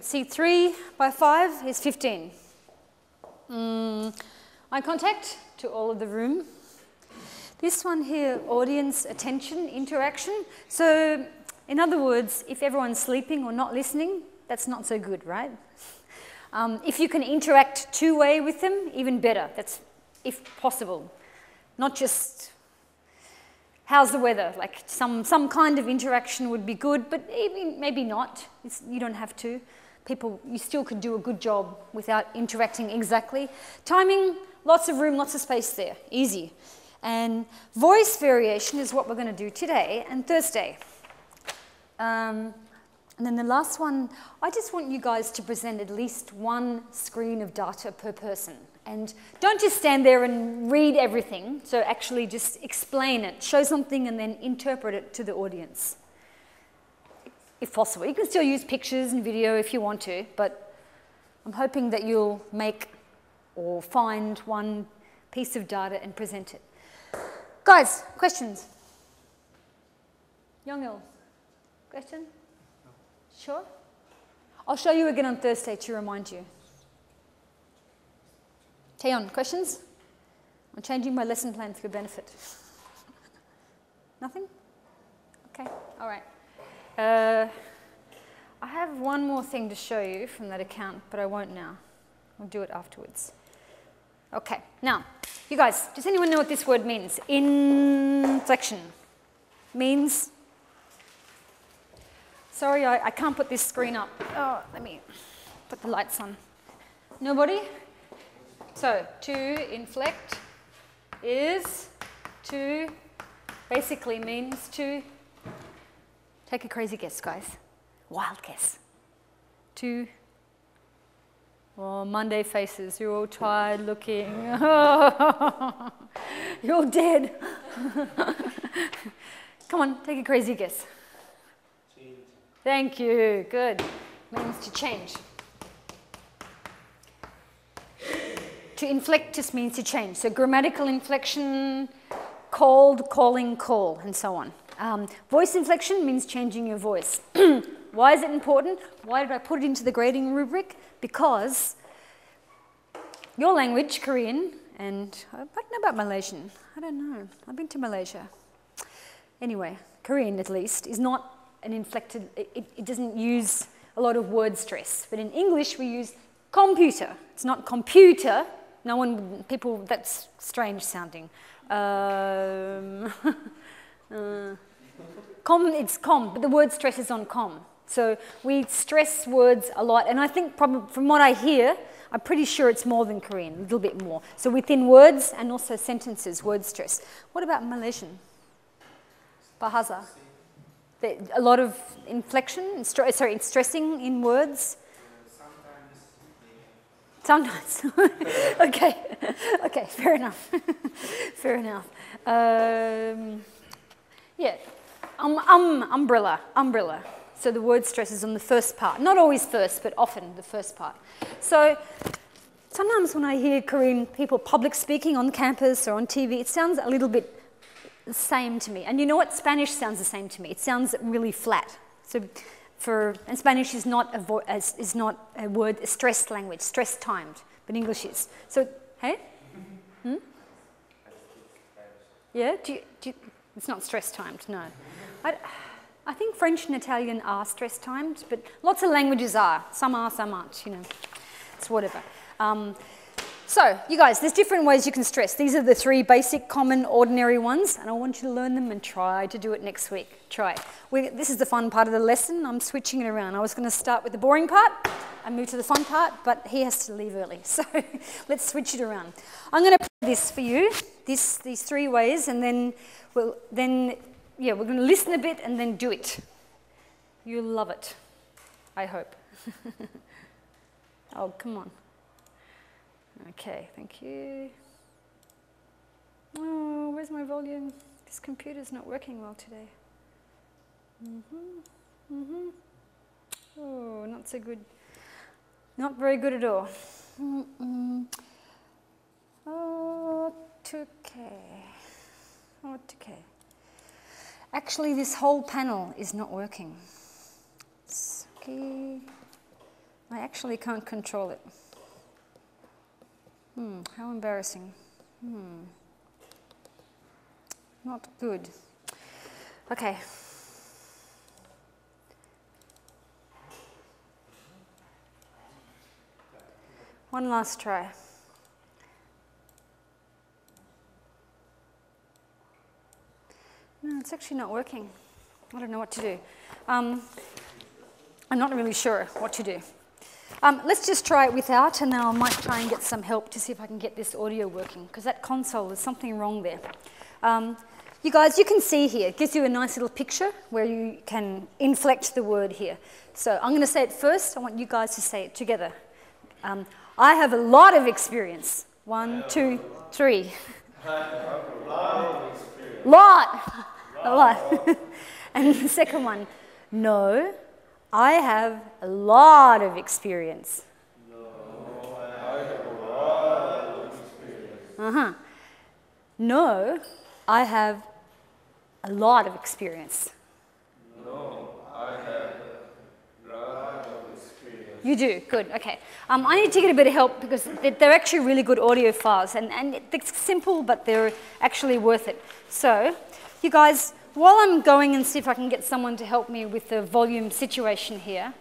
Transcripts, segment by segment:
screen. See, 3 by 5 is 15. Eye contact to all of the room. This one here, audience attention, interaction. So, in other words, if everyone's sleeping or not listening, that's not so good, right? If you can interact two-way with them, even better. That's if possible. Not just, how's the weather? Like some kind of interaction would be good, but even maybe not. You don't have to. You still could do a good job without interacting exactly. Timing, lots of room, lots of space there. Easy. And voice variation is what we're going to do today and Thursday. And then the last one, I just want you guys to present at least one screen of data per person. And don't just stand there and read everything. So actually just explain it, show something, and then interpret it to the audience, if possible. You can still use pictures and video if you want to, but I'm hoping that you'll make or find one piece of data and present it. Guys, questions? Young-il, question? Sure? I'll show you again on Thursday to remind you. Taeyeon, questions? I'm changing my lesson plan for your benefit. Nothing? Okay, all right. I have one more thing to show you from that account, but I won't now. I'll do it afterwards. Okay, now, you guys, does anyone know what this word means? Inflection means, sorry, I can't put this screen up. Oh, let me put the lights on. Nobody? So, to inflect is to, basically means to, take a crazy guess, guys. Wild guess. To, oh, Monday faces, you're all tired looking. You're all dead. Come on, take a crazy guess. Change. Thank you, good. Means to change. To inflect just means to change. So grammatical inflection, called, calling, call, and so on. Voice inflection means changing your voice. Why is it important? Why did I put it into the grading rubric? Because your language, Korean, and I don't know about Malaysian. I don't know. I've been to Malaysia. Anyway, Korean at least is not an inflected, it doesn't use a lot of word stress. But in English we use computer. It's not computer. No one, people, that's strange sounding. It's com, but the word stress is on com. So we stress words a lot, and I think probably from what I hear, I'm pretty sure it's more than Korean, a little bit more. So within words and also sentences, word stress. What about Malaysian? Bahasa? A lot of inflection, stressing in words? Sometimes. Okay, okay, fair enough. Fair enough. Yeah, umbrella. So the word stress is on the first part. Not always first, but often the first part. So sometimes when I hear Korean people public speaking on campus or on TV, it sounds a little bit the same to me. And you know what? Spanish sounds the same to me. It sounds really flat. So and Spanish is not a word, a stressed language, stress timed, but English is. So, hey? Yeah? It's not stress timed, no. I think French and Italian are stress timed, but lots of languages are. Some are, some aren't, you know. It's whatever. So, you guys, there's different ways you can stress. These are the 3 basic, common, ordinary ones, and I want you to learn them and try to do it next week. Try. This is the fun part of the lesson. I'm switching it around. I was going to start with the boring part and move to the fun part, but he has to leave early. So let's switch it around. I'm going to play this for you, these 3 ways, and then we're going to listen a bit and then do it. You'll love it, I hope. Oh, come on. Okay, thank you. Oh, where's my volume? This computer's not working well today. Oh, not so good. Not very good at all. Okay. Actually, this whole panel is not working. Okay. I actually can't control it. How embarrassing. Not good. Okay. One last try. No, it's actually not working. I don't know what to do. I'm not really sure what to do. Let's just try it without, and then I might try and get some help to see if I can get this audio working, because that console, there's something wrong there. You guys, you can see here, it gives you a nice little picture where you can inflect the word here. So I'm going to say it first. I want you guys to say it together. I have a lot of experience. 1, 2, 3. I have a lot of experience. A lot. And the second one, no, I have a lot of experience. No, I have a lot of experience. No, I have a lot of experience. No, I have a lot of experience. You do, good, okay. I need to get a bit of help because they're actually really good audio files, and it's simple, but they're actually worth it. So, you guys, while I'm going and see if I can get someone to help me with the volume situation here,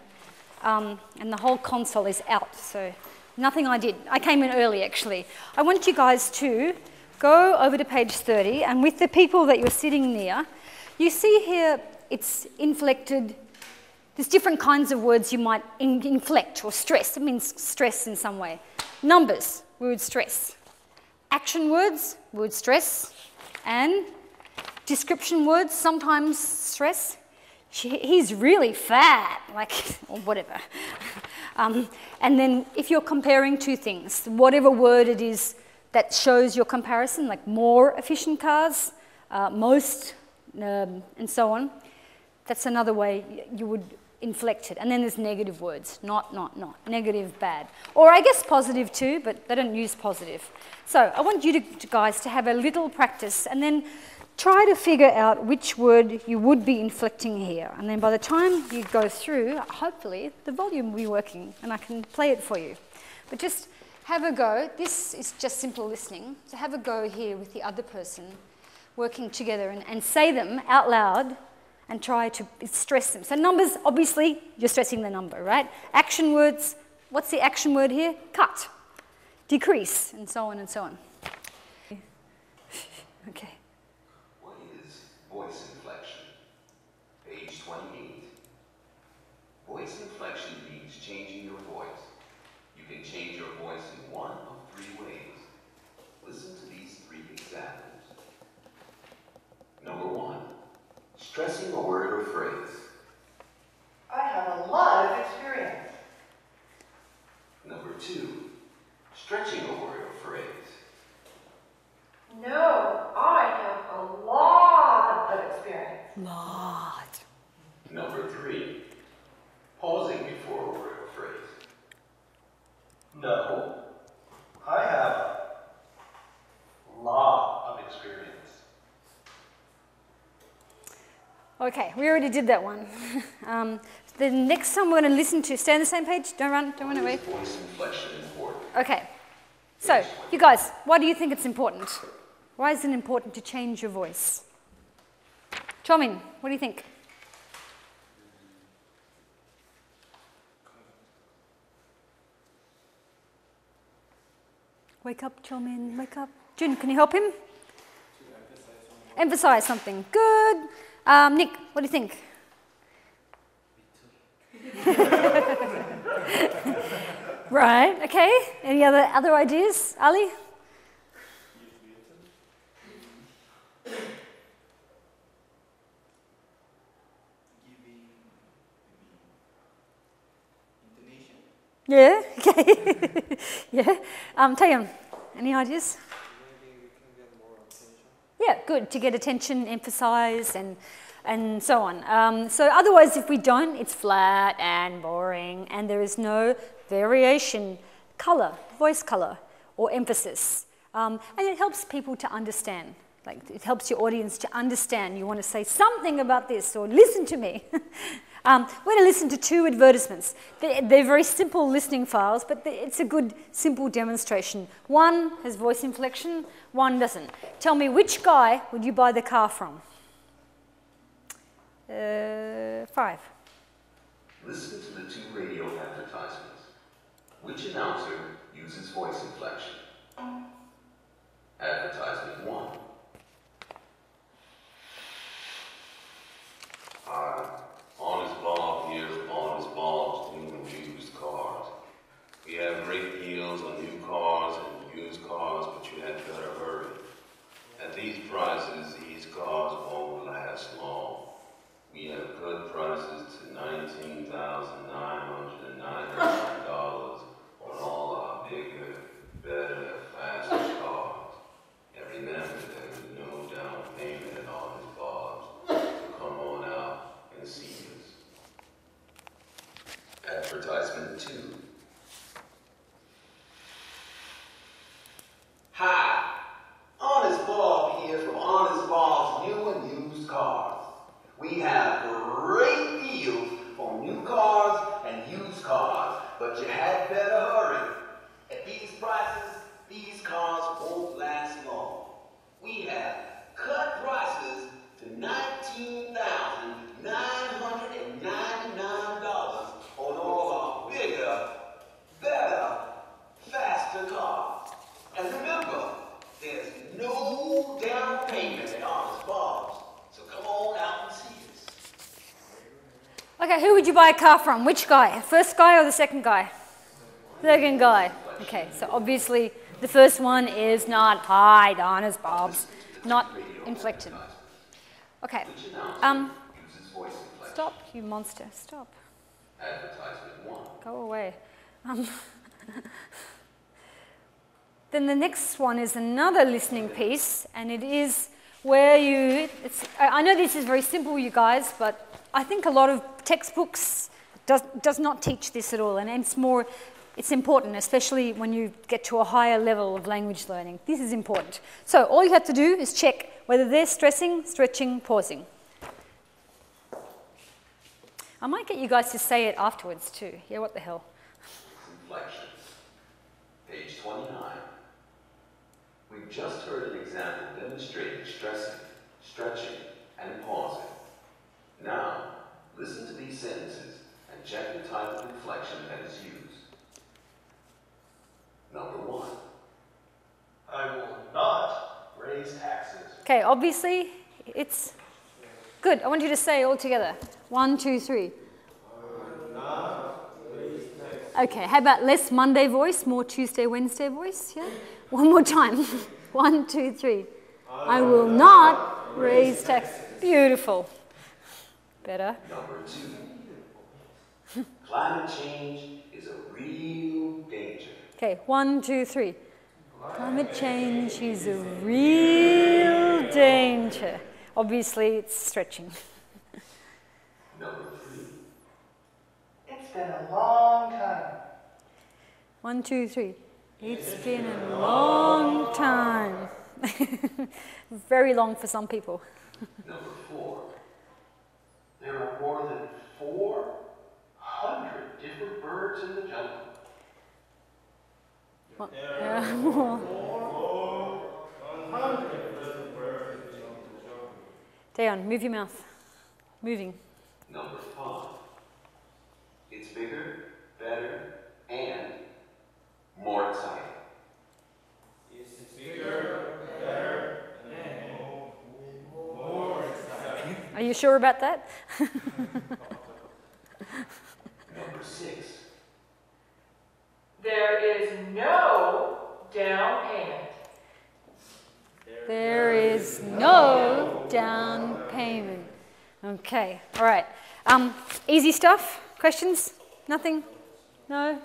and the whole console is out, so nothing I did. I came in early, actually. I want you guys to go over to page 30, and with the people that you're sitting near, you see here it's inflected. There's different kinds of words you might inflect or stress. It means stress in some way. Numbers, we would stress. Action words, we would stress. And description words, sometimes stress. He's really fat, like, or whatever. And then if you're comparing two things, whatever word it is that shows your comparison, like more efficient cars, most, and so on, that's another way you would inflect it. And then there's negative words, not, negative, bad. Or I guess positive too, but they don't use positive. So I want you guys to have a little practice and then try to figure out which word you would be inflecting here. And then by the time you go through, hopefully the volume will be working and I can play it for you. But just have a go. This is just simple listening. So have a go here with the other person, working together and say them out loud and try to stress them. So numbers, obviously, you're stressing the number, right? Action words, what's the action word here? Cut, decrease, and so on and so on. Okay. What is voice inflection? Page 28. Voice inflection means changing your voice. You can change your voice in one of 3 ways. Listen to these 3 examples. Number 1. Stressing a word or phrase. I have a lot of experience. Number 2. Stretching a word or phrase. No, I have a lot of experience. Lot. Number 3. Pausing before a word or phrase. No, I have a lot of experience. Okay, we already did that one. The next time we're going to listen to, stay on the same page, don't run away. Voice inflection important. Okay, so you guys, why do you think it's important? Why is it important to change your voice? Chomin, what do you think? Wake up, Chomin, wake up. Jun, can you help him? Emphasize something. Good. Nick, what do you think? Right, okay. Any other ideas? Ali? Yeah, okay. Yeah. Taeyong, any ideas? Maybe we can get more attention. Yeah, good, to get attention, emphasize, and so on. So otherwise, if we don't, it's flat and boring, and there is no variation, color, voice color, or emphasis. And it helps people to understand. Like, it helps your audience to understand. You want to say something about this, or listen to me. We're going to listen to 2 advertisements. They're very simple listening files, but it's a good, simple demonstration. One has voice inflection, one doesn't. Tell me, which guy would you buy the car from? 5. Listen to the 2 radio advertisements. Which announcer uses voice inflection? Advertisement 1. Hi, Honest Bob here with Honest Bob's new and used cars. We have great deals on new cars and used cars, but you had better hurry. At these prices, these cars won't last long. We have cut prices to $19,999 on all our bigger, better, faster cars. And remember, there is no down payment at Honest Bob's, so come on out and see us. Advertisement 2. Hi, Honest Bob here from Honest Bob's new and used cars. We have great deals on new cars and used cars, but you had better hurry. At these prices, these cars won't last long. We have cut prices to $19,999 on all our bigger, better, faster cars. And remember, there's no down payment at Honest Bob's, so come on out and see us. Okay, who would you buy a car from? Which guy? First guy or the second guy? Second guy. Okay, so obviously the first one is not hi, Honest Bob's, not inflected. Okay, stop, you monster, stop. Advertisement 1. Go away. Then the next one is another listening piece, and it is where you, I know this is very simple, you guys, but I think a lot of textbooks does not teach this at all, and it's important, especially when you get to a higher level of language learning. This is important. So all you have to do is check whether they're stressing, stretching, pausing. I might get you guys to say it afterwards too. Yeah, what the hell? Inflections. Page 29. We've just heard an example demonstrating stressing, stretching, and pausing. Now, listen to these sentences and check the type of inflection that is used. Number 1. I will not raise taxes. Okay, obviously it's good. I want you to say it all together. 1, 2, 3. Okay, how about less Monday voice, more Tuesday, Wednesday voice? Yeah? One more time. 1, 2, 3. I will not raise tax. Beautiful. Better. Number 2. Climate change is a real danger. Okay, 1, 2, 3. Climate change is a real danger. Obviously, it's stretching. Number 3. It's been a long time. 1, 2, 3. It's been a long time. Very long for some people. Number 4. There are more than 400 different birds in the jungle. Well, there are more. Dayon, move your mouth. Moving. Number 5. It's bigger, better, and more exciting. It's bigger, better, and more exciting. Are you sure about that? Number 6. There is no down payment. There is no down payment. Okay, all right. Easy stuff? Questions? Nothing? No?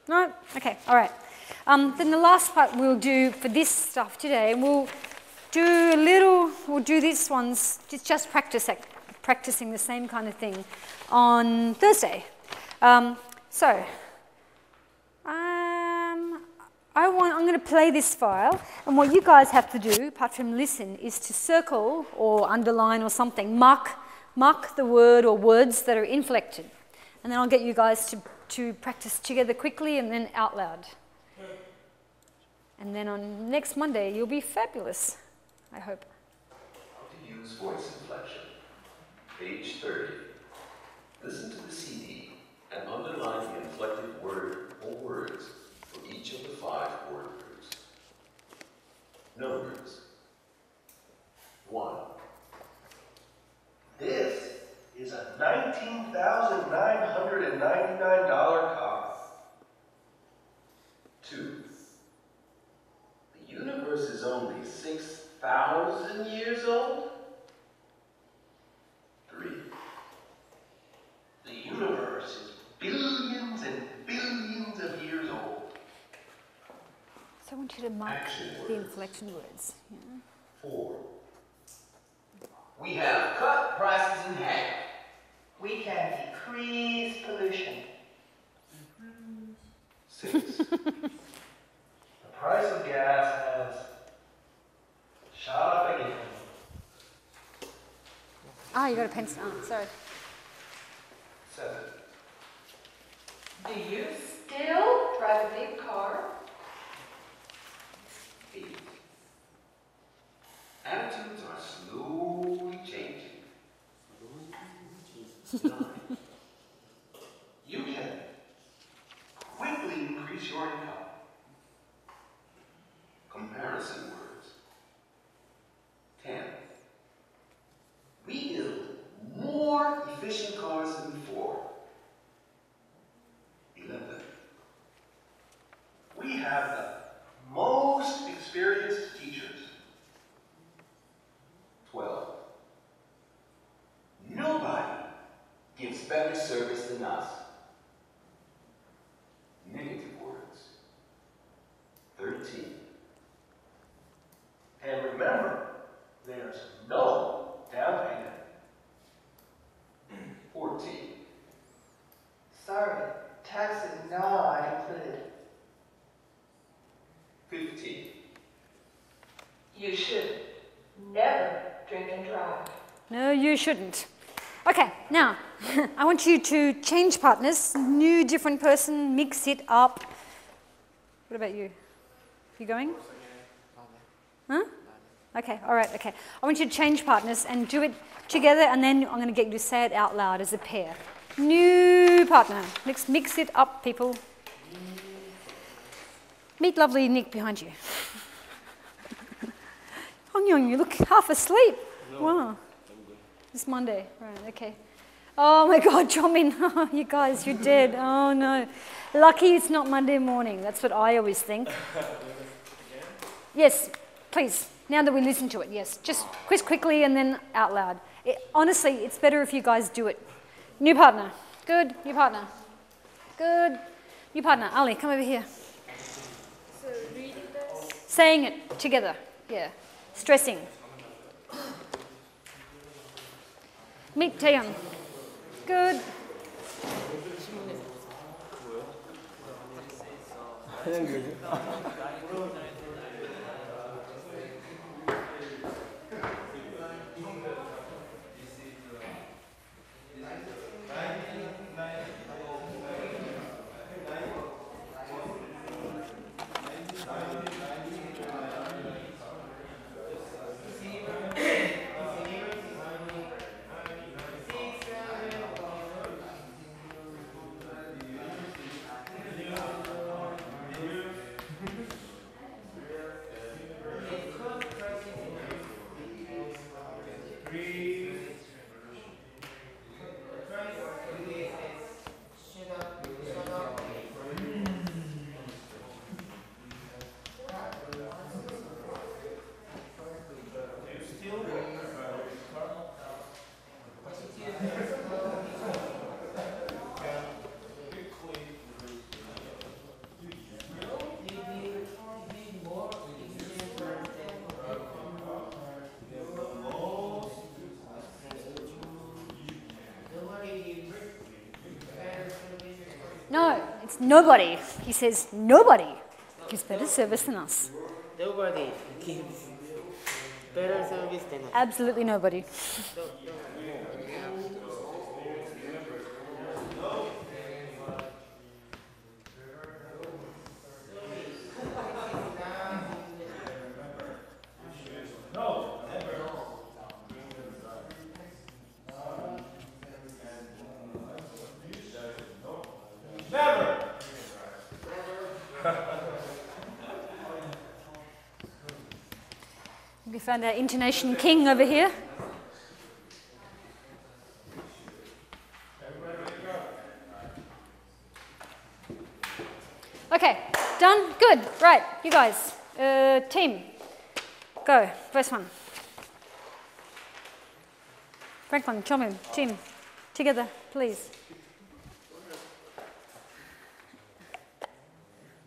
No? Okay, all right. Then the last part we'll do for this stuff today, we'll do these ones, just practicing the same kind of thing on Thursday. I'm going to play this file, and what you guys have to do, apart from listen, is to circle or underline or something, mark mark the word or words that are inflected. And then I'll get you guys to practice together quickly and then out loud. And then on next Monday, you'll be fabulous, I hope. How to use voice inflection. Page 30. Listen to the CD and underline the inflected word or words for each of the 5 word groups. Numbers. 1. This is a $19,999 car. 2. The universe is only 6,000 years old. 3. The universe is billions and billions of years old. So I want you to mark Action the words. inflection words. Yeah. 4. We have cut prices in half. We can decrease pollution. 6. The price of gas has shot up again. Ah, you got a pencil. Oh, sorry. 7. Do you still drive a big car? 8. Attitudes are slowly changing. 9. You can quickly increase your income. Comparison words. 10. We build more efficient cars than before. 11. We have the most experienced teachers. 12. Nobody gives better service than us. Negative words. 13. And remember, there's no down payment. 14. Sorry, taxes not included. 15. You should never drink and drive. No, you shouldn't. Okay, now, I want you to change partners, new, different person, mix it up. What about you? You going? Huh? Okay, all right, okay. I want you to change partners and do it together, and then I'm going to get you to say it out loud as a pair. New partner. Let's mix it up, people. Meet lovely Nick behind you. Hong Yong, you look half asleep. No, wow. It's Monday, right, okay. Oh my God, Chomin, oh, you guys, you're dead. Oh no. Lucky it's not Monday morning. That's what I always think. Yes, please, now that we listen to it, yes. Just quickly and then out loud. Honestly, it's better if you guys do it. New partner. Good, new partner. Good. New partner. Ali, come over here. So reading this? Saying it together, yeah. Stressing. Meet Taeyeon. Good. No, it's nobody. He says nobody gives better service than us. Nobody gives better service than us. Absolutely nobody. No. found our intonation king over here. Okay, done? Good. Right, you guys. Team. Go. First one. Franklin, Chomin, team. Together, please.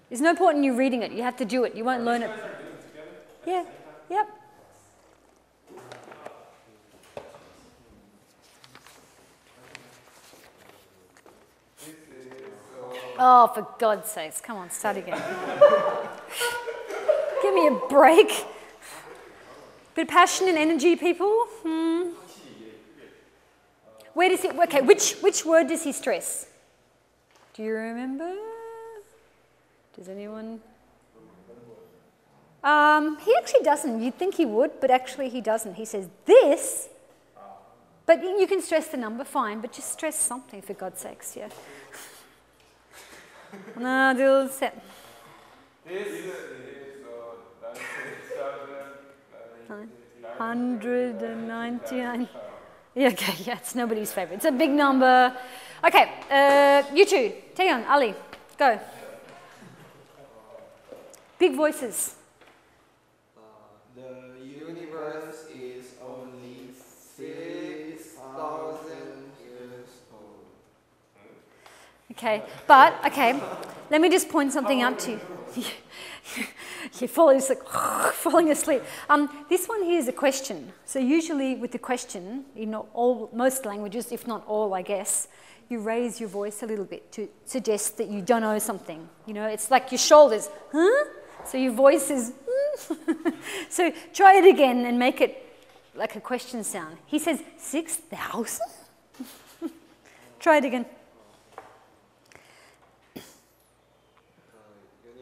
There's no point in you reading it. You have to do it. You won't learn it. Yeah. Yep. Oh, for God's sakes. Come on, start again. Give me a break. Bit of passion and energy, people. Where does he, okay, which word does he stress? Do you remember? Does anyone? He actually doesn't. You'd think he would, but actually he doesn't. He says this, but you can stress the number, fine, but just stress something for God's sakes, yeah. 하나, 둘, 셋. This is 199. Yeah, okay, yeah, it's nobody's favorite. It's a big number. Okay, you two, Taeyeon, Ali, go. Big voices. The universe is only 6,000 years old. Okay, but, okay, let me just point something out to you. You're falling asleep. This one here is a question. So usually with the question, in most languages, if not all, I guess, you raise your voice a little bit to suggest that you don't know something. You know, it's like your shoulders, huh? So your voice is, So try it again and make it like a question sound. He says, 6,000? Try it again. The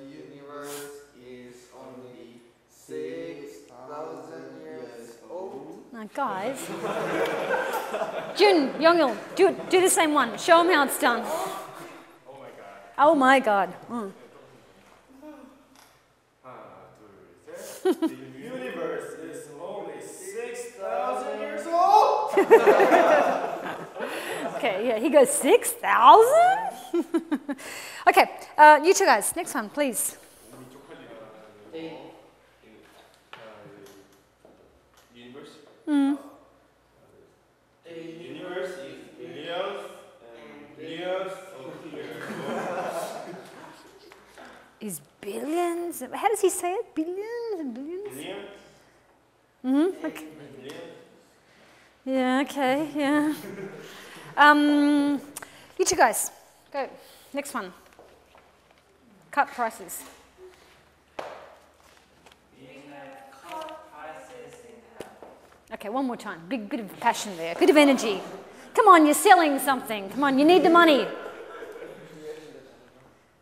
universe is only 6,000 years old. Now, guys. Jun, Youngil, do the same one. Show them how it's done. Oh my God. Mm. The universe is only 6,000 years old. Okay, yeah, he goes 6,000? Okay, you two guys, next one, please. Universe? Mm. The universe is billions and billions of years old. Is billions? How does he say it? Billions and billions? Billions? Mm-hmm. Okay. Billions? Yeah, okay, yeah. You two guys, go. Next one. Cut prices. Okay, one more time. Big bit of passion there, bit of energy. Come on, you're selling something. Come on, you need the money.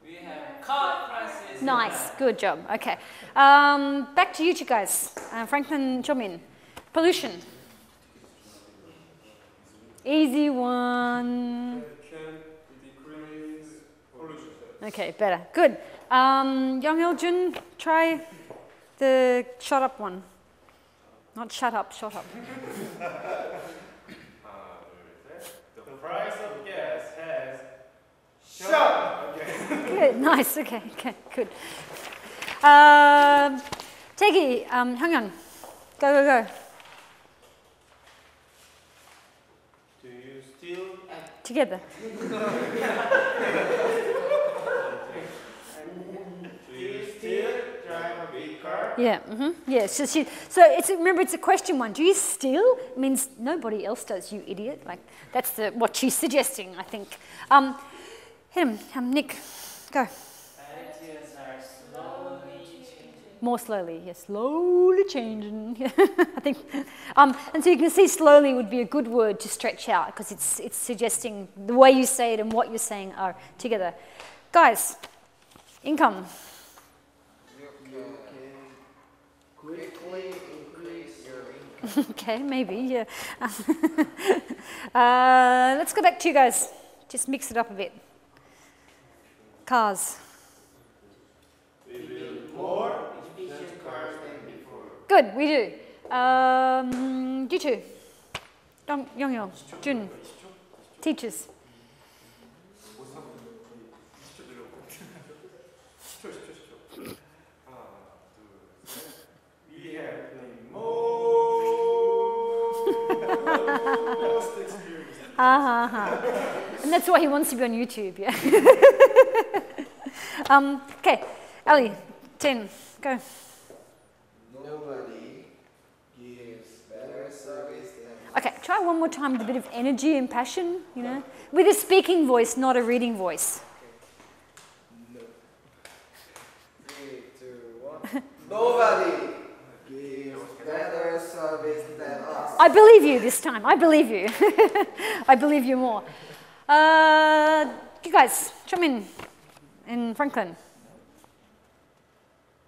We have cut prices. Nice, good job. Okay, back to you two guys. Franklin, Chomin. Pollution. Easy one. Can decrease pollution. Okay, better. Good. Young Jun, try the shut up one. Not shut up, shut up. The price of gas has shot. Okay. Good, nice. Okay, good. Taegi, Hyungyeon, go. Do you still? Together. Do you still drive a big car? Yeah. Yeah. So remember, it's a question one. Do you steal? It means nobody else does. You idiot. Like that's what she's suggesting. I think. Hit him, Nick. Go. Ideas are slowly changing. More slowly. Yes, slowly changing. I think. And so you can see slowly would be a good word to stretch out because it's suggesting the way you say it and what you're saying are together. Guys, income. You can quickly increase your income. Okay, maybe, yeah. Let's go back to you guys. Just mix it up a bit. Cars. We build more efficient cars than before. Good, we do. You two. Young, Jun. Teachers. We have played most experience. And that's why he wants to be on YouTube, yeah. Okay, Ali, 10, go. Nobody gives better service than Okay, try one more time with a bit of energy and passion, you know, with a speaking voice, not a reading voice. no. 3, 2, 1. Nobody gives better service than us. I believe you this time. I believe you. I believe you more. You guys, chime in Franklin.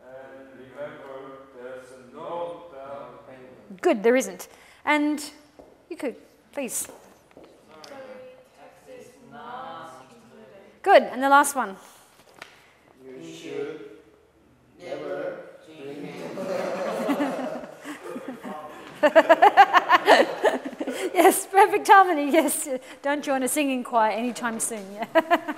And remember, there's no down payment. Good, there isn't. And you could, please. Tax is not included. Good, and the last one. You should never drink it. Yes, perfect harmony, yes. Don't join a singing choir anytime soon, yeah.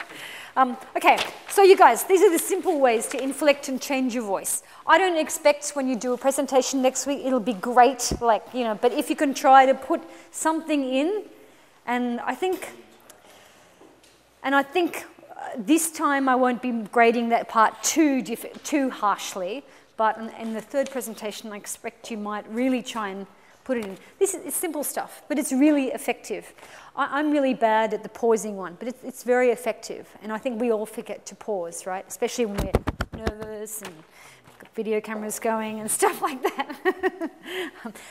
Okay, so you guys, these are the simple ways to inflect and change your voice. I don't expect when you do a presentation next week, it'll be great, like, you know, but if you can try to put something in, and I think this time I won't be grading that part too harshly, but in the third presentation, I expect you might really try and put it in. This is simple stuff, but it's really effective. I'm really bad at the pausing one, but it's very effective. And I think we all forget to pause, right? Especially when we're nervous and got video cameras going and stuff like that.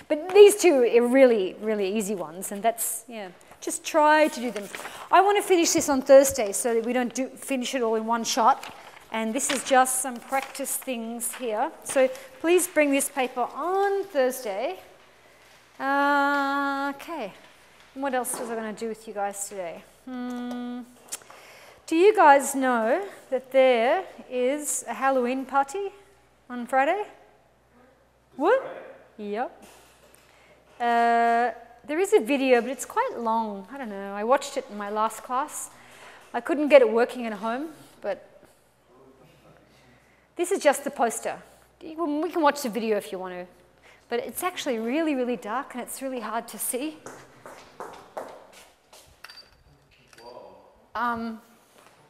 But these two are really, really easy ones. And that's, yeah, just try to do them. I want to finish this on Thursday so that we don't finish it all in one shot. And this is just some practice things here. So please bring this paper on Thursday. Okay, what else was I going to do with you guys today? Do you guys know that there is a Halloween party on Friday? What? Yep. There is a video, but it's quite long. I don't know. I watched it in my last class. I couldn't get it working at home, but this is just the poster. We can watch the video if you want to. But it's actually really, really dark and it's really hard to see.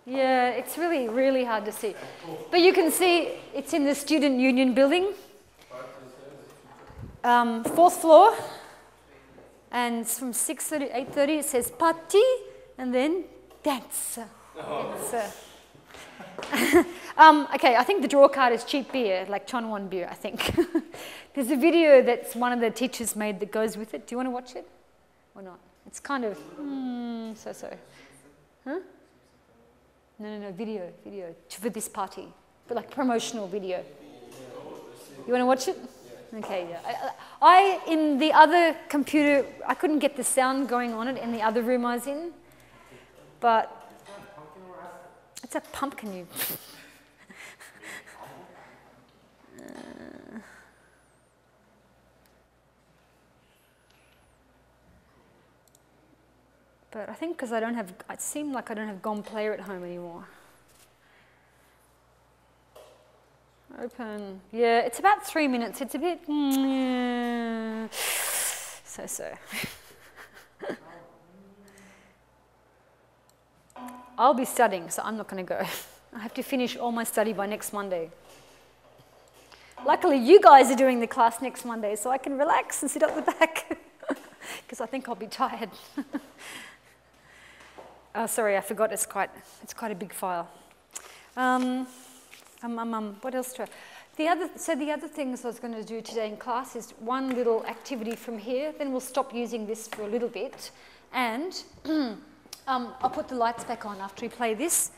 Yeah, it's really, really hard to see. But you can see it's in the Student Union building. 4th floor. And it's from 6:30 to 8:30. It says party and then dance. Okay, I think the draw card is cheap beer, like Chonwon beer, I think. There's a video that's one of the teachers made that goes with it. Do you want to watch it or not? It's kind of so-so. Huh? No, video for this party, but like promotional video. You want to watch it? Okay, yeah. In the other computer, I couldn't get the sound going on it in the other room I was in, but it's a pumpkin. You. But I think because it seemed like I don't have GOM Player at home anymore. Open. Yeah, it's about 3 minutes. It's a bit so. I'll be studying, so I'm not going to go. I have to finish all my study by next Monday. Luckily, you guys are doing the class next Monday, so I can relax and sit up the back. Because I think I'll be tired. Oh, sorry, I forgot. It's quite a big file. What else? The other things I was going to do today in class is one little activity from here. Then we'll stop using this for a little bit, and I'll put the lights back on after we play this.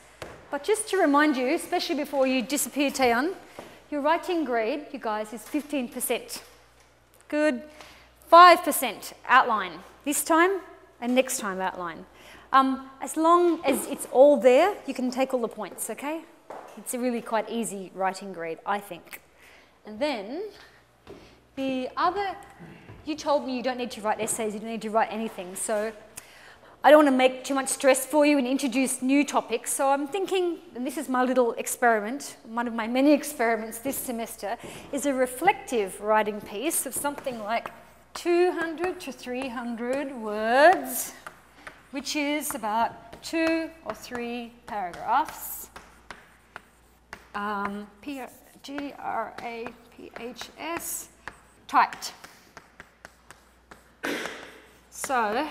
But just to remind you, especially before you disappear, Taeyeon, your writing grade, you guys, is 15%. Good. 5% outline this time, and next time outline. As long as it's all there, you can take all the points, okay? It's a really quite easy writing grade, I think. And then The other, you told me you don't need to write essays, you don't need to write anything, so I don't want to make too much stress for you and introduce new topics, so I'm thinking, and this is my little experiment, one of my many experiments this semester, is a reflective writing piece of something like 200 to 300 words, which is about 2 or 3 paragraphs. P-R-A-P-H-S, typed. So,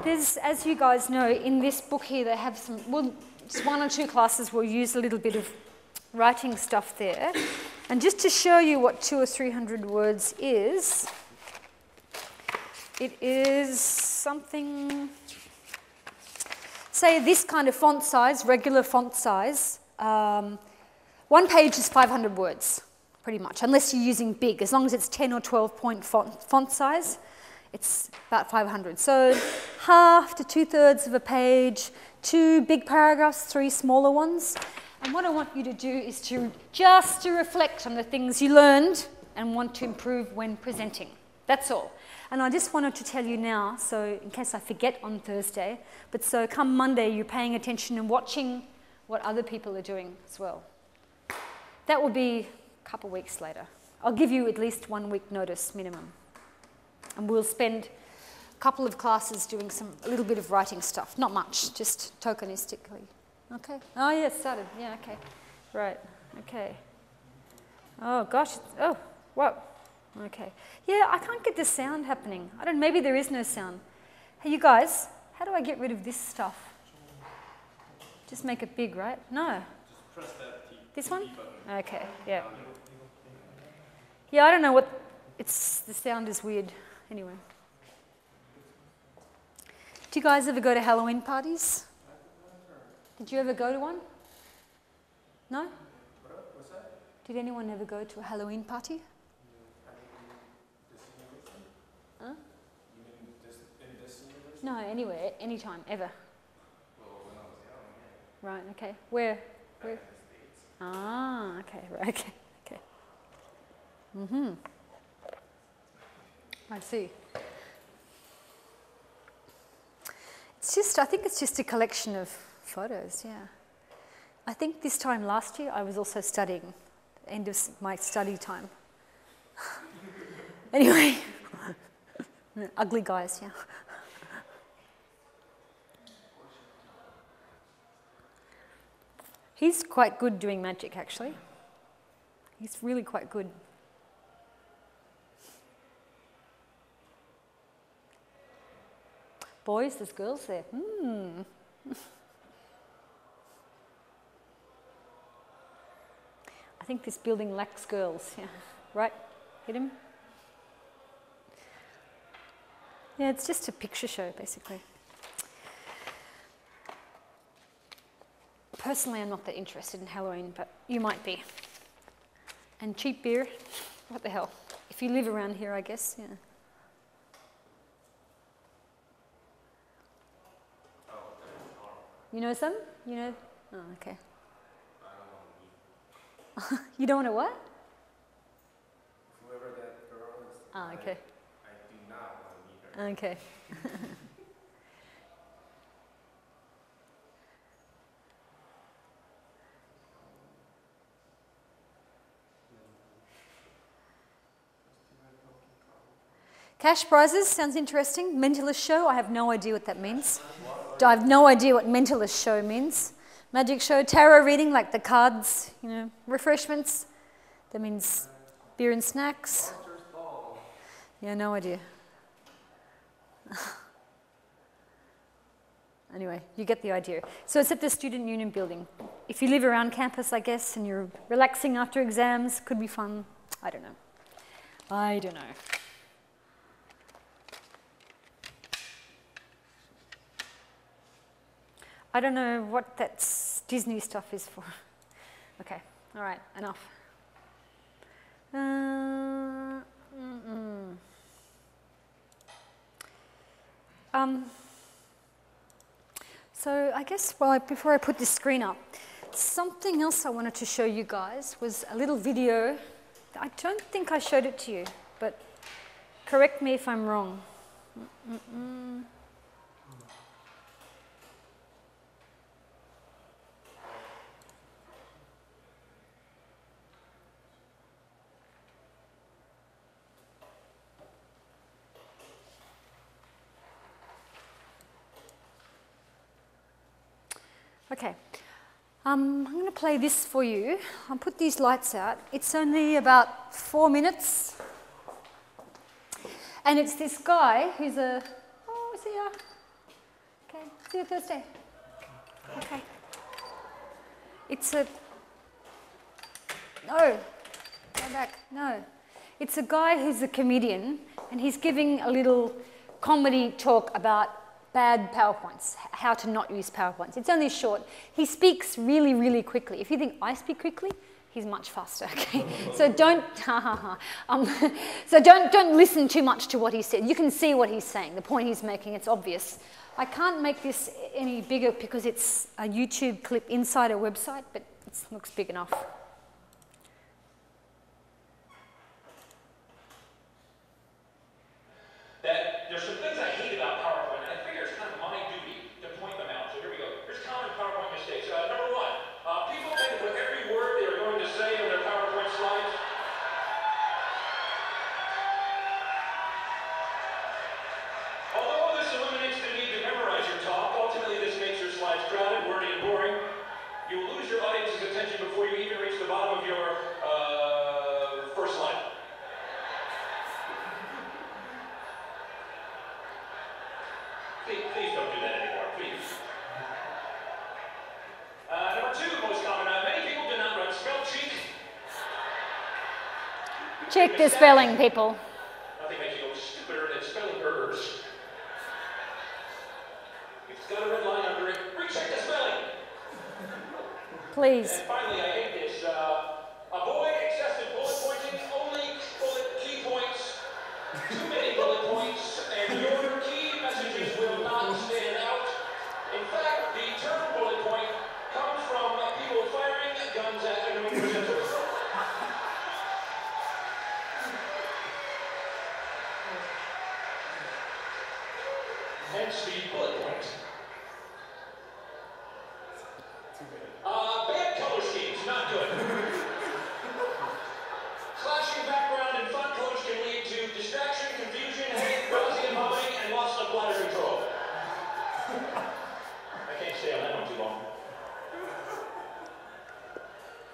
there's, as you guys know, in this book here, they have some, well, just 1 or 2 classes will use a little bit of writing stuff there. And just to show you what 200 or 300 words is, it is something, say this kind of font size, regular font size. 1 page is 500 words, pretty much, unless you're using big. As long as it's 10 or 12 point font size, it's about 500. So half to 2/3 of a page, 2 big paragraphs, 3 smaller ones. And what I want you to do is just to reflect on the things you learned and want to improve when presenting. That's all. And I just wanted to tell you now, so in case I forget on Thursday, but so come Monday you're paying attention and watching what other people are doing as well. That will be a couple of weeks later. I'll give you at least 1 week notice minimum. And we'll spend a couple of classes doing a little bit of writing stuff. Not much, just tokenistically. Okay? Oh, yeah, it started. Yeah, okay. Right, okay. Oh, gosh. Oh, whoa. Okay. Yeah, I can't get the sound happening. I don't know, maybe there is no sound. Hey, you guys, how do I get rid of this stuff? Just make it big, right? No. Just press that T. This one? Button. Okay, yeah. Yeah, I don't know what, the sound is weird. Anyway. Do you guys ever go to Halloween parties? Did you ever go to one? No? What's that? Did anyone ever go to a Halloween party? Huh? You mean in this university? No, anywhere, anytime, ever. Well, when I was young, yeah. Right, okay. Where? Back in the States. Ah, okay, right, okay, okay. Mm-hmm. I see. It's just, I think it's just a collection of photos, yeah. I think this time last year I was also studying, the end of my study time. Anyway, ugly guys, yeah. He's quite good doing magic, actually. He's really quite good. Boys, there's girls there. I think this building lacks girls, yeah. Right? Hit him? Yeah, it's just a picture show, basically. Personally, I'm not that interested in Halloween, but you might be. And cheap beer, what the hell? If you live around here, I guess, yeah. You know some? You know? Oh, okay. You don't want to what? Whoever that girl is, Oh, okay. I do not want to meet her. Okay. Cash prizes sounds interesting. Mentalist show, I have no idea what that means. I have no idea what mentalist show means. Magic show, tarot reading, like the cards, you know, refreshments. That means beer and snacks. Yeah, no idea. Anyway, you get the idea. So it's at the Student Union building. If you live around campus, I guess, and you're relaxing after exams, could be fun. I don't know. I don't know. I don't know what that Disney stuff is for. Okay, all right, enough. So I guess before I put this screen up, something else I wanted to show you guys was a little video I don't think I showed it to you, but correct me if I'm wrong. Okay, I'm going to play this for you. I'll put these lights out. It's only about 4 minutes. And it's this guy who's a, oh, see ya. Okay, see you Thursday. Okay. It's a, no, go back, no. It's a guy who's a comedian and he's giving a little comedy talk about bad PowerPoints, how to not use PowerPoints. It's only short. He speaks really, really quickly. If you think I speak quickly, he's much faster, okay? So don't listen too much to what he said. You can see what he's saying, the point he's making, it's obvious. I can't make this any bigger because it's a YouTube clip inside a website, but it looks big enough. There's some things I hate about PowerPoint, and I figure it's kind of my duty to point them out. So here we go. Here's common PowerPoint mistakes. Number one, people tend to put every word they are going to say on their PowerPoint slides. Although this eliminates the need to memorize your talk, ultimately this makes your slides crowded, wordy, and boring. You will lose your audience's attention before you even reach the bottom of your first slide. Please don't do that anymore, please. Number two, most common, many people do not run spell check. Check the spelling, people. Nothing makes you go stupider than spelling errors. It's got a red line under it. Recheck the spelling. Please. And finally, I hate this. Avoid excessive bullet pointing. Only key points. Too many bullet points, and your key messages will not stand out. In fact, the term bullet point comes from people firing guns at annoying presenters. Hence the bullet point. Bad color schemes, not good. Clashing background and font colors can lead to distraction, confusion, hate, nausea, vomiting, and loss of bladder control. I can't stay on that one too long.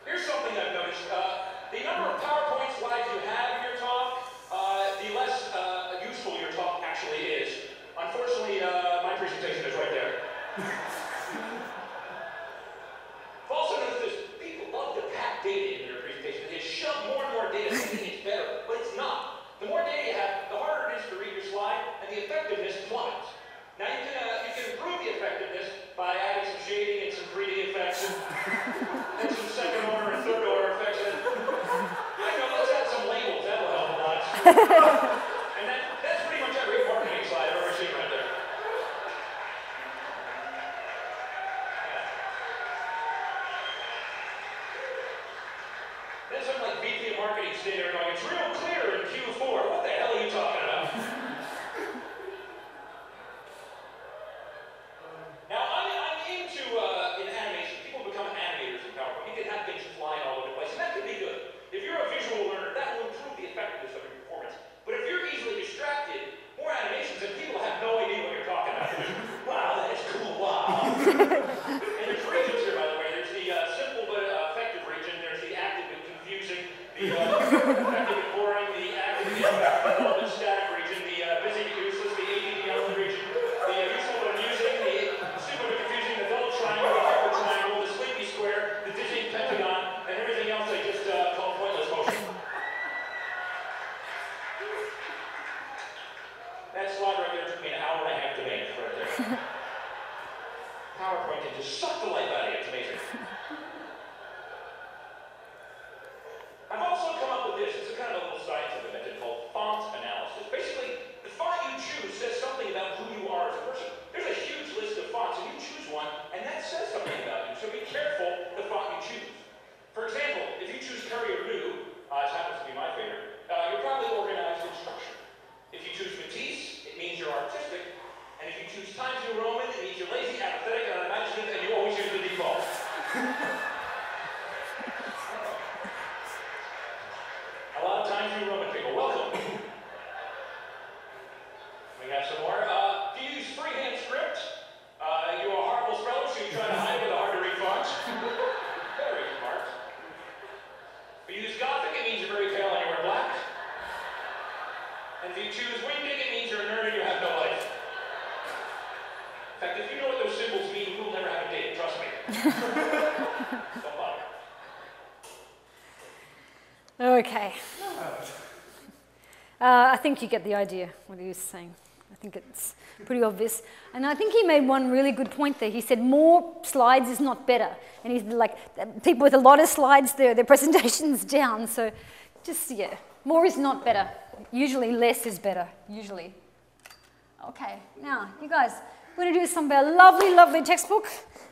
Here's something I've noticed. The number of PowerPoint slides you have in your talk, the less useful your talk actually is. Unfortunately, my presentation is right there. I've also noticed this. People love to pack data into their presentation. They shove more and more data thinking it's better, but it's not. The more data you have, the harder it is to read your slide, and the effectiveness plummets. Now you can improve the effectiveness by adding some shading and some 3D effects and some second order and third order effects. I know, let's add some labels. That will help a lot. And that's pretty much every marketing slide I've ever seen right there. Then some like VP of marketing sitting there going, it's real clear in Q4. What the hell are you talking about? Now, I'm into, in animation, people become animators in PowerPoint. You can have things flying all over the place, and that can be good. If you're a visual learner, that will improve the effectiveness of your performance. But if you're easily distracted, more animations and people have no idea what you're talking about. Wow, that is cool, wow. And there's regions here, by the way. There's the simple but effective region. There's the active and confusing, the effective and boring, the active and static region, the busy and useless, the ADD region, the useful but amusing, the stupid and confusing, the dull triangle, the hyper triangle, the sleepy square, the dizzying pentagon, and everything else I just call pointless motion. That slide right there took me an hour and a half to make right there. PowerPoint can just suck the life out of you. It's amazing. I've also come up with this. It's a kind of a little scientific method called font analysis. Basically, the font you choose says something about who you are as a person. There's a huge list of fonts, and you choose one, and that says something about you. So be careful the font you choose. For example, if you choose Courier New, it happens to be choose Times New Roman, it means you're lazy, apathetic, and unimaginative, and you always use the default. A lot of Times New Roman people, welcome. We got some more. Do you use freehand script? You're a horrible speller, so you try to hide with a hard-to-read font. Very smart. If you use Gothic, it means you're very pale and you wear black. And if you choose Wingding, it means you're a nerd and you have no life. In fact, if you know what those symbols mean, we'll never have a date, trust me. Don't bother. Okay. I think you get the idea what he was saying. I think it's pretty obvious. And I think he made one really good point there. He said more slides is not better. And he's like, people with a lot of slides, their presentation's down. So just, yeah, more is not better. Usually less is better, usually. Okay, now, you guys, we're going to do some of our lovely, lovely textbook.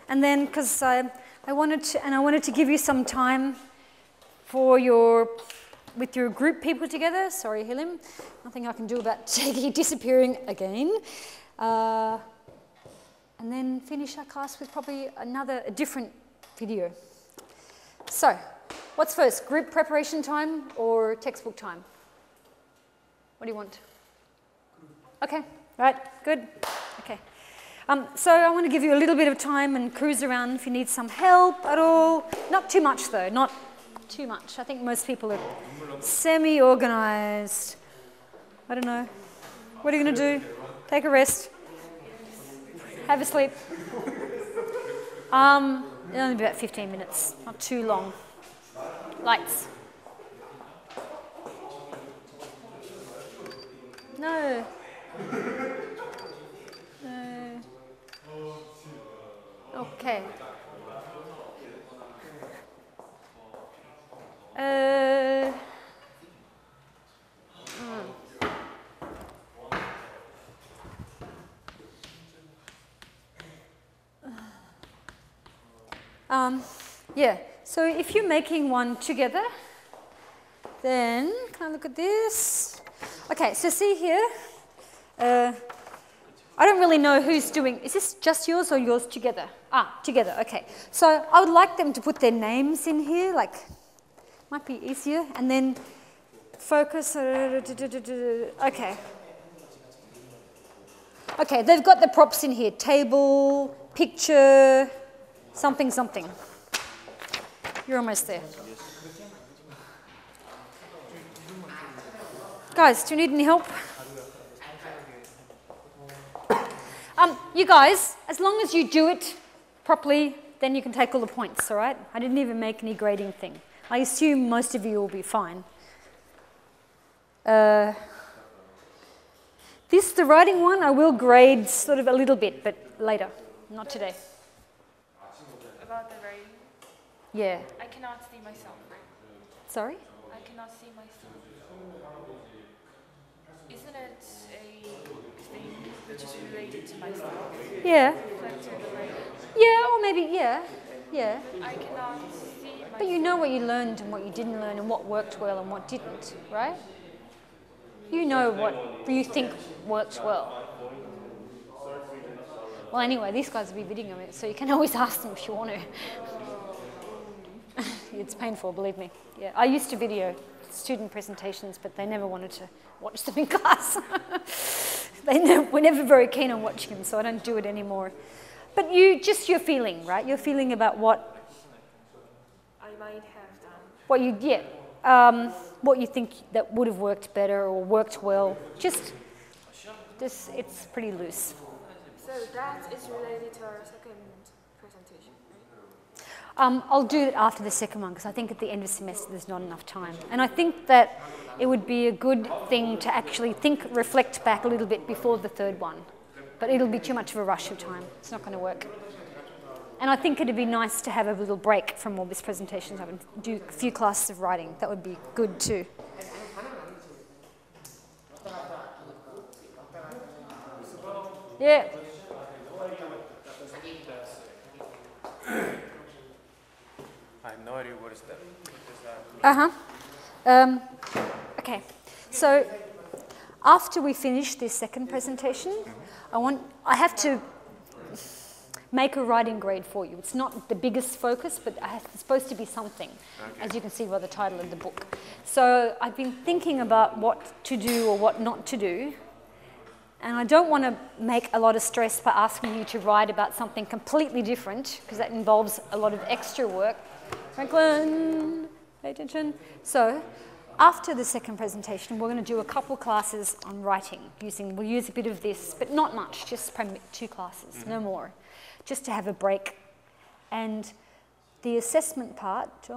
And then, because I wanted to give you some time for with your group people together. Sorry, Hilim. Nothing I can do about Jackie disappearing again. And then finish our class with probably a different video. So, what's first, group preparation time or textbook time? What do you want? Okay, right, good. Okay. So I want to give you a little bit of time and cruise around if you need some help at all. Not too much though, not too much. I think most people are semi-organized. I don't know. What are you going to do? Take a rest. Have a sleep. Only about 15 minutes, not too long. Lights. No. No. Okay. Yeah, so if you're making one together, then, can I look at this? Okay, so see here, I don't really know who's doing, is this just yours or yours together? Ah, together, okay. So I would like them to put their names in here, like, might be easier, and then focus, okay. Okay, they've got the props in here, table, picture, something, something. You're almost there. Guys, do you need any help? You guys, as long as you do it properly, then you can take all the points, all right? I didn't even make any grading thing. I assume most of you will be fine. The writing one, I will grade sort of a little bit, but later, not today. About the writing? Yeah. I cannot see myself. Sorry? I cannot see myself. Isn't it a thing which is related to myself? Yeah. Reflected writing? Yeah, or maybe, yeah. Yeah. I cannot see myself. But you know what you learned and what you didn't learn and what worked well and what didn't, right? You know what you think works well. Well, anyway, these guys will be videoing it, so you can always ask them if you want to. It's painful, believe me. Yeah, I used to video student presentations, but they never wanted to watch them in class. Were never very keen on watching them, so I don't do it anymore. But just your feeling, right? Your feeling about what I might have done. What you think that would have worked better or worked well. Just it's pretty loose. So that is related to our second presentation, right? I'll do it after the second one because I think at the end of the semester there's not enough time. And I think that it would be a good thing to actually reflect back a little bit before the third one. But it'll be too much of a rush of time. It's not going to work. And I think it'd be nice to have a little break from all this presentation and do a few classes of writing. That would be good too. Yeah. I have no idea what is that. Okay. So after we finish this second presentation, I have to make a writing grade for you. It's not the biggest focus, but it's supposed to be something, as you can see by the title of the book. So I've been thinking about what to do or what not to do, and I don't want to make a lot of stress by asking you to write about something completely different, because that involves a lot of extra work. Franklin, pay attention. So after the second presentation, we're going to do a couple classes on writing. We'll use a bit of this, but not much, just 2 classes, no more, just to have a break. And the assessment part, I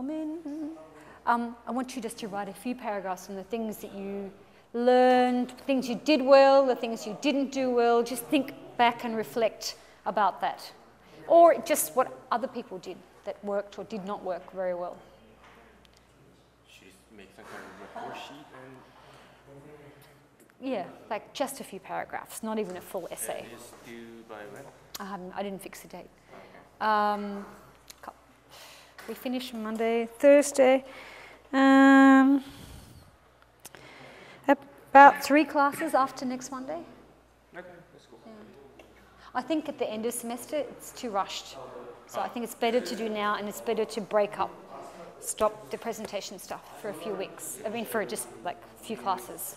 want you just to write a few paragraphs on the things that you learned, things you did well, the things you didn't do well. Just think back and reflect about that. Or just what other people did that worked or did not work very well. Make some kind of report sheet and... Yeah, like just a few paragraphs, not even a full essay. Is due by when? I didn't fix the date. We finish Monday, Thursday. About 3 classes after next Monday. Okay, that's cool. Yeah. I think at the end of semester it's too rushed. So I think it's better to do now, and it's better to break up. Stop the presentation stuff for a few weeks. I mean, for just like a few classes.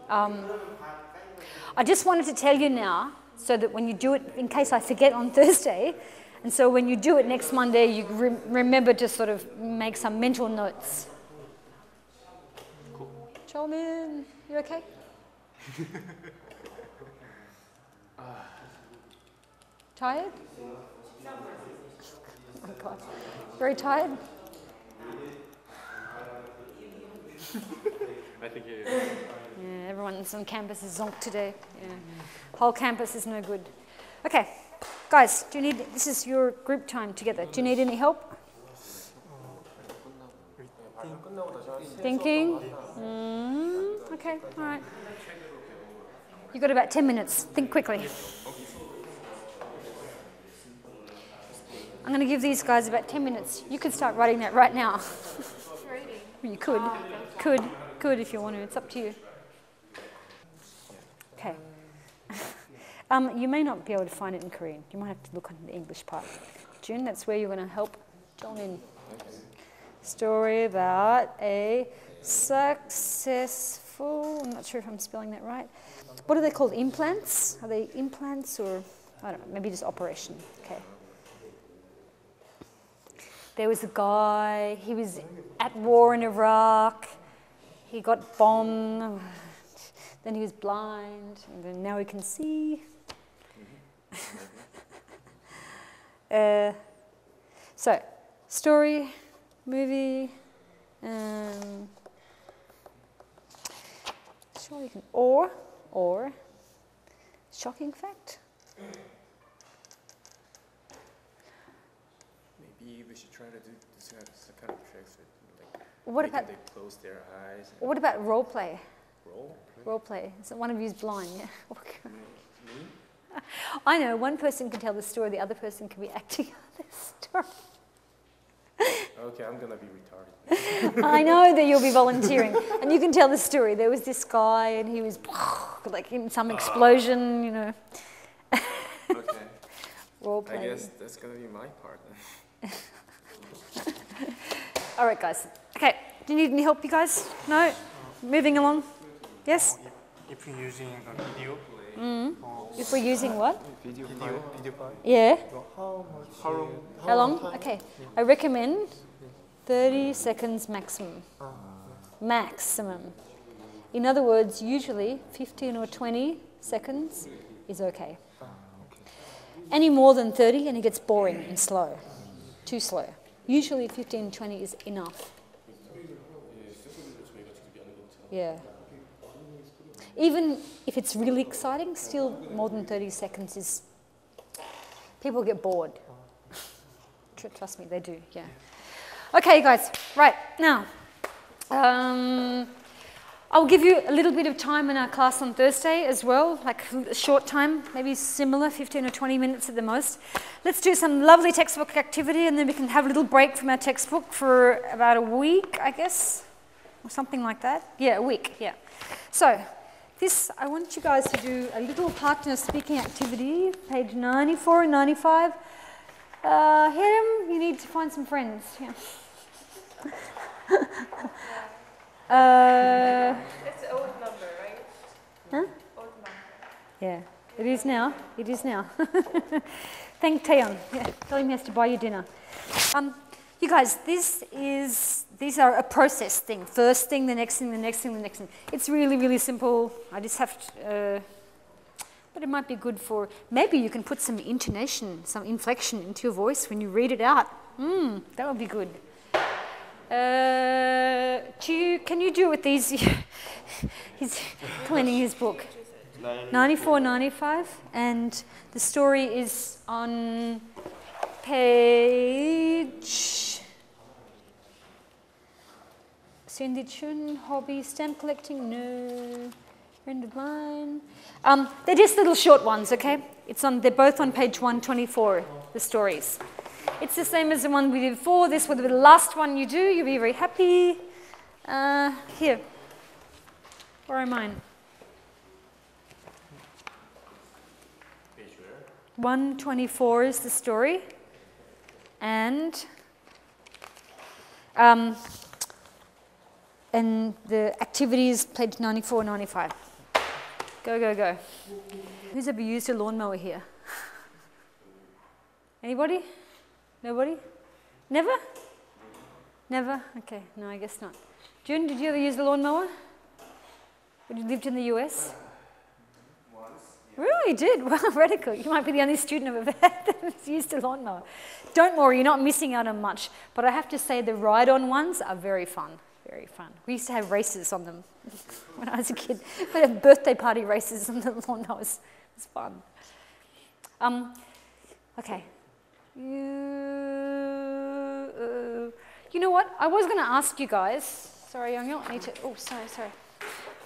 I just wanted to tell you now, so that when you do it, in case I forget on Thursday, and so when you do it next Monday, you remember to sort of make some mental notes. Cool. Cholmin, you okay? Tired? Oh God. Very tired? I think it is. Yeah, everyone's on campus is zonked today. Yeah. Whole campus is no good. Okay, guys, this is your group time together. Do you need any help? Thinking? Okay, all right. You've got about 10 minutes. Think quickly. I'm going to give these guys about 10 minutes. You could start writing that right now. You could. Could if you want to. It's up to you. Okay. You may not be able to find it in Korean. You might have to look on the English part. June, that's where you're going to help John in. Story about a successful, I'm not sure if I'm spelling that right. What are they called? Implants? Are they implants or, I don't know, maybe just operation. Okay. There was a guy, he was at war in Iraq, he got bombed, then he was blind, and then now he can see. So, story, movie, sure you can, or, shocking fact. Maybe we should try to do some kind of tricks with, like, What about, they close their eyes. What about role play? Role? Role play. So one of you's blind, yeah? Me? I know, one person can tell the story, the other person can be acting out the story. Okay, I'm gonna be retarded. I know that you'll be volunteering, and you can tell the story. There was this guy, and he was like in some explosion, you know. Okay. Role play. I guess that's gonna be my part then. All right, guys. Okay, do you need any help, you guys? No? Moving along? Yes? If you're using a video, If we're using what? video file. Yeah. How long? Okay. I recommend 30 seconds maximum. Maximum. In other words, usually 15 or 20 seconds is okay. Any more than 30 and it gets boring and slow. Too slow. Usually 15, 20 is enough. Yeah. Even if it's really exciting, still more than 30 seconds is... People get bored. Trust me, they do, yeah. Okay, guys, right, now. I'll give you a little bit of time in our class on Thursday as well, like a short time, maybe similar, 15 or 20 minutes at the most. Let's do some lovely textbook activity and then we can have a little break from our textbook for about a week, I guess. or something like that. Yeah, a week, yeah. So, this, I want you guys to do a little partner speaking activity, page 94 and 95. Hiram, you need to find some friends. Yeah. It's an old number, right? Huh? Old number. Yeah, it is now. It is now. Thank Taeyeon. Yeah, tell him he has to buy you dinner. You guys, these are a process thing. First thing, the next thing, the next thing, the next thing. It's really, really simple. I just have to, but it might be good for, maybe you can put some intonation, some inflection into your voice when you read it out. That would be good. Can you do it with these? He's cleaning his book. 94, 95, and the story is on page. Cindy Chun, hobby, stamp collecting, no. Friend of mine. They're just little short ones, okay? They're both on page 124, the stories. It's the same as the one we did before. This will be the last one you do. You'll be very happy. Here. Where are mine? 124 is the story. And the activities, page 94, 95. Go, go, go. Who's ever used a lawnmower here? Anybody? Nobody? Never? Never? Okay, no, I guess not. June, did you ever use the lawnmower? When you lived in the US? Once. Really, you did? Wow, radical. You might be the only student I've ever had that has used a lawnmower. Don't worry, you're not missing out on much. But I have to say the ride-on ones are very fun. Very fun. We used to have races on them when I was a kid. We'd have birthday party races on the lawnmowers. It was fun. Okay. You know what? I was going to ask you guys. Sorry, Young-Yo, I need to. Oh, sorry.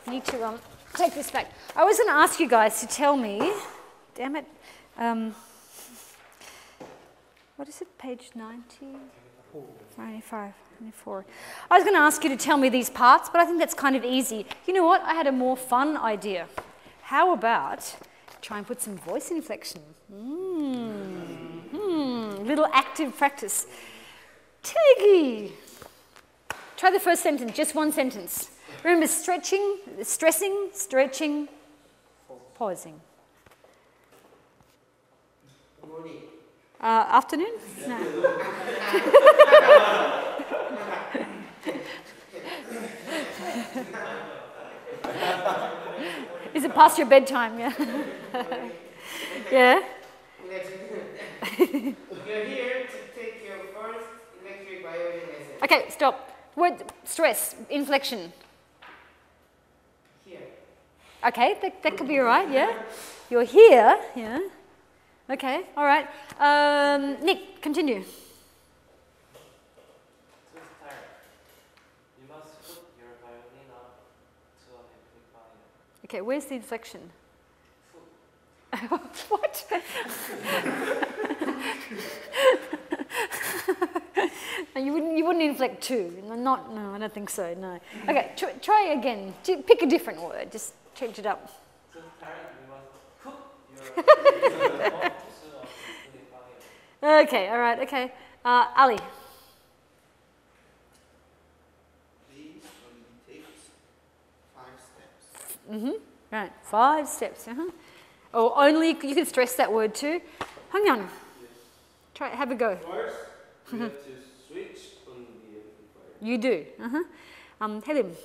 I need to take this back. I was going to ask you guys to tell me. Damn it. What is it? Page 90? 95, 94. I was going to ask you to tell me these parts, but I think that's kind of easy. You know what? I had a more fun idea. How about try and put some voice inflection? Little active practice. Tiggy. Try the first sentence, just one sentence. Remember, stretching, stressing, stretching, pausing. Morning. Afternoon? No. Is it past your bedtime? Yeah. Yeah. You're here to take your first electric violin lesson. Okay, stop. Word stress, inflection. Here. Okay, that could be all right, yeah. You're here, yeah. Okay, all right. Nick, continue. You must put your violin up to an amplifier. Okay, where's the inflection? What? You wouldn't inflect two. No, I don't think so. No. Okay, try again. Pick a different word. Just change it up. You must put your violin up to an amplifier. Okay, all right. Okay, Ali. Please only takes 5 steps. Right, 5 steps. Or only you can stress that word too. Hang on. Yes. Try. Have a go. First, we have to switch on the amplifier. You do. Helen.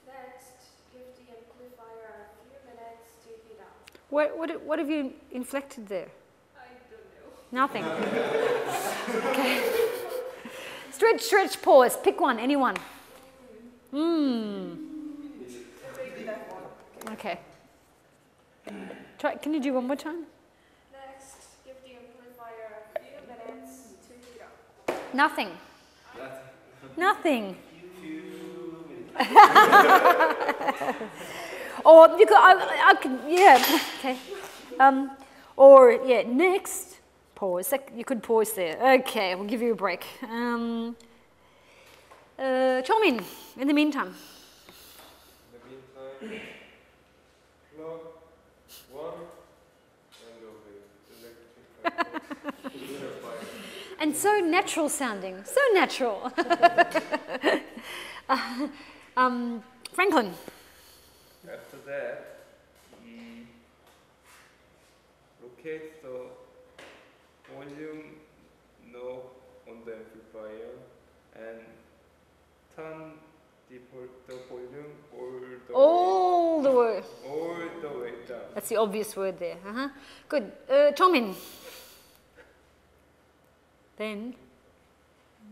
Next, give the amplifier a few minutes to heat up. What have you inflected there? I don't know. Nothing. Okay. Stretch, pause. Pick one, anyone. Maybe that one. Okay. Try. Can you do one more time? Next, give the amplifier a few minutes to heat up. Nothing. Nothing. Or you could. I could. Yeah. Okay. Or yeah. Next. Pause. You could pause there. Okay. We'll give you a break. Chomin, in the meantime. In the meantime, plug one end of the electric fire. And so natural sounding, so natural. Franklin. After that, we locate the volume knob on the amplifier and turn the volume All the way. all the way down. That's the obvious word there. Good. Chomin. Then,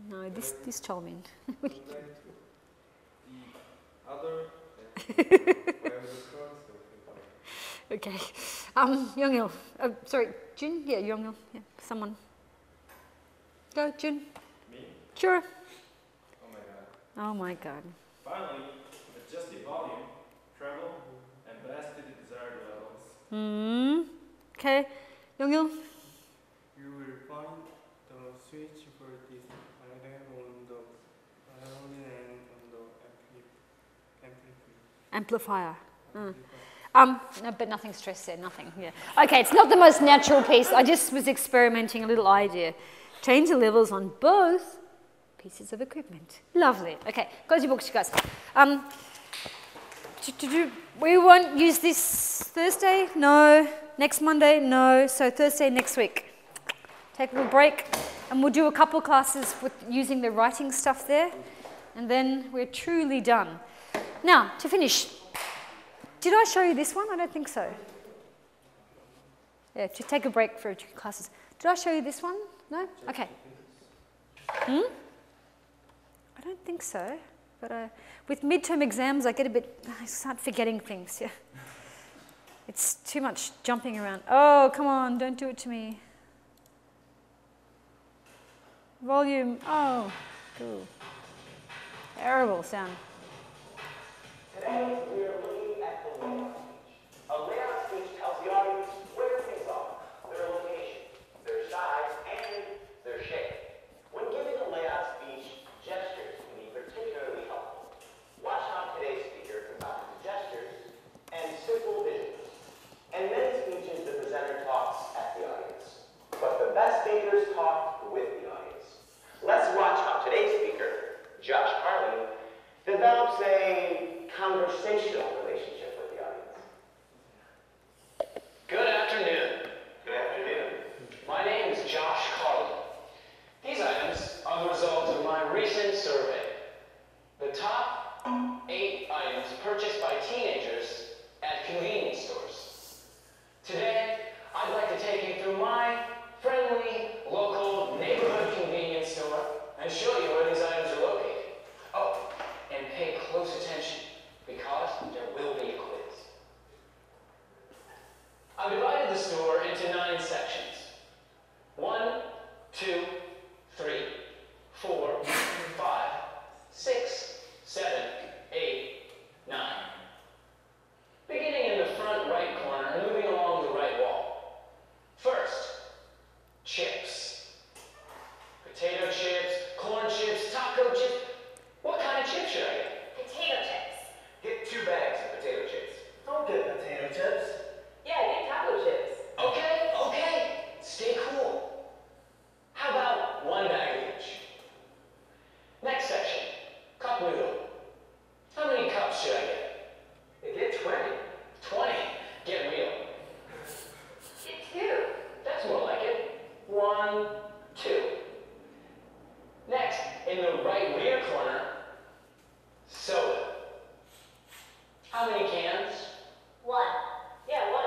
no, this Chomin. And then the other Okay. Youngil. Sorry, Jun? Yeah, Youngil. Yeah, someone. Go, Jun. Me? Sure. Oh my god. Oh my god. Finally, adjust the volume, treble, and bass to the desired levels. Okay. Youngil. You will find the switch for this item on the violin and on the amplifier. Amplifier. No, but nothing stressed there, nothing. Yeah. Okay, it's not the most natural piece. I just was experimenting a little idea. Change the levels on both pieces of equipment. Lovely. Okay, close your books, you guys. We won't use this Thursday? No. Next Monday? No. So Thursday next week. Take a little break, and we'll do a couple classes with using the writing stuff there, and then we're truly done. Now, to finish. Did I show you this one? I don't think so. Yeah, to take a break for 2 classes. Did I show you this one? No? Okay. I don't think so. But with midterm exams, I start forgetting things. Yeah. It's too much jumping around. Oh, come on, don't do it to me. Volume. Oh, cool. Terrible sound. Today, we are looking at the layout speech. A layout speech tells the audience where things are, their location, their size, and their shape. When giving a layout speech, gestures can be particularly helpful. Watch how today's speaker combines gestures and simple visuals. In many speeches, the presenter talks at the audience, but the best speakers talk with the audience. Let's watch how today's speaker, Josh Carlin, develops a conversational relationship with the audience. Good afternoon. Good afternoon. My name is Josh Carlin. These items are the result of my recent survey. The top 8 items purchased by teenagers at convenience stores. Today, I'd like to take you through my friendly, local neighborhood convenience store and show you where these items are located. Oh, and pay close attention, because there will be a quiz. I've divided the store into 9 sections. 1, 2, 3, 4, 5, 6, 7, 8, 9. Beginning in the front right corner and moving along the right wall. First, chips. Potato chips, corn chips, taco chips. What kind of chips should I get? Potato chips. Get 2 bags of potato chips. Don't get potato chips. Yeah, get taco chips. Okay. Stay cool. How about 1 bag of each? Next section, cup noodle. How many cups should I get? Get 20. 20. Get real. Get 2. That's more like it. 1, 2. Next, in the right rear corner, soda. How many cans? 1. Yeah, 1.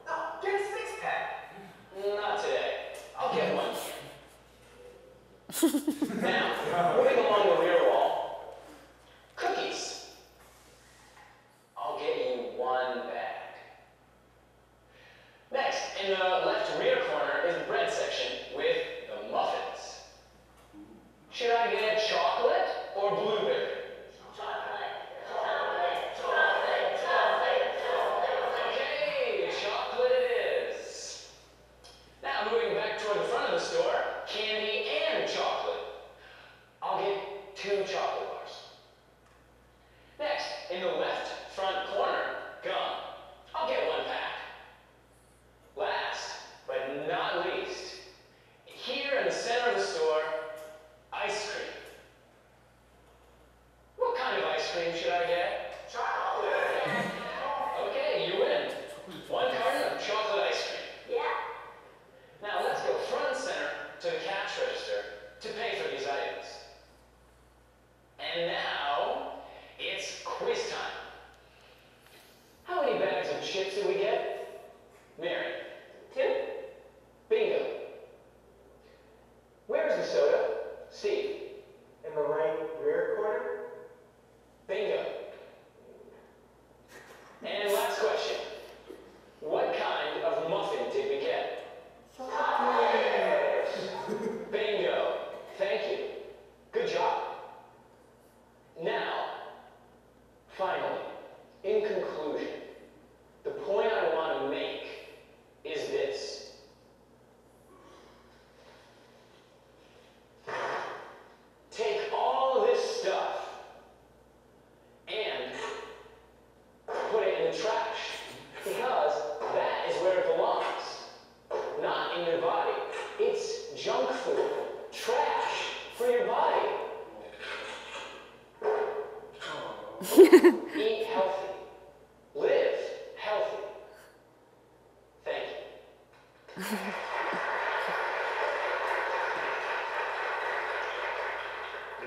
No, get a 6-pack. Not today. I'll get 1 can. Now, moving along the rear wall, cookies. I'll get you 1 bag. Next, in the left rear corner is the bread section with the muffins. Should I get chocolate or blueberry? Okay, chocolate it is. Now moving back toward the front of the store, candy and chocolate. I'll get 2 chocolates.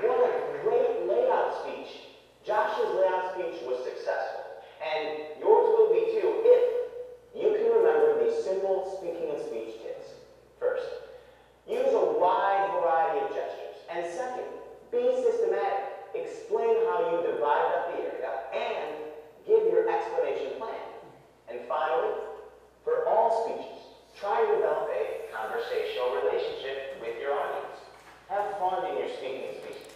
What a great layout speech. Josh's layout speech was successful, and yours will be too if you can remember these simple speaking and speech tips. First, use a wide variety of gestures, and second, be systematic. Explain how you divide up the area and give your explanation plan. And finally, for all speeches, try to develop a conversational relationship with your audience. Have fun in your speaking speeches.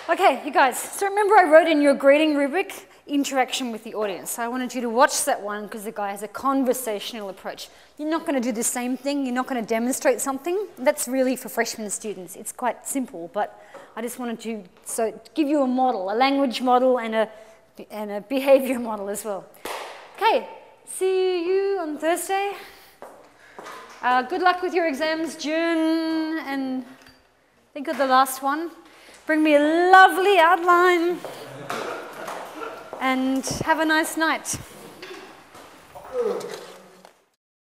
Okay, you guys, so remember I wrote in your grading rubric, interaction with the audience. I wanted you to watch that one because the guy has a conversational approach. You're not going to do the same thing, you're not going to demonstrate something. That's really for freshman students. It's quite simple, but I just wanted to give you a model, a language model and a behavior model as well. Okay, see you on Thursday. Good luck with your exams, June, and think of the last one. Bring me a lovely outline and have a nice night.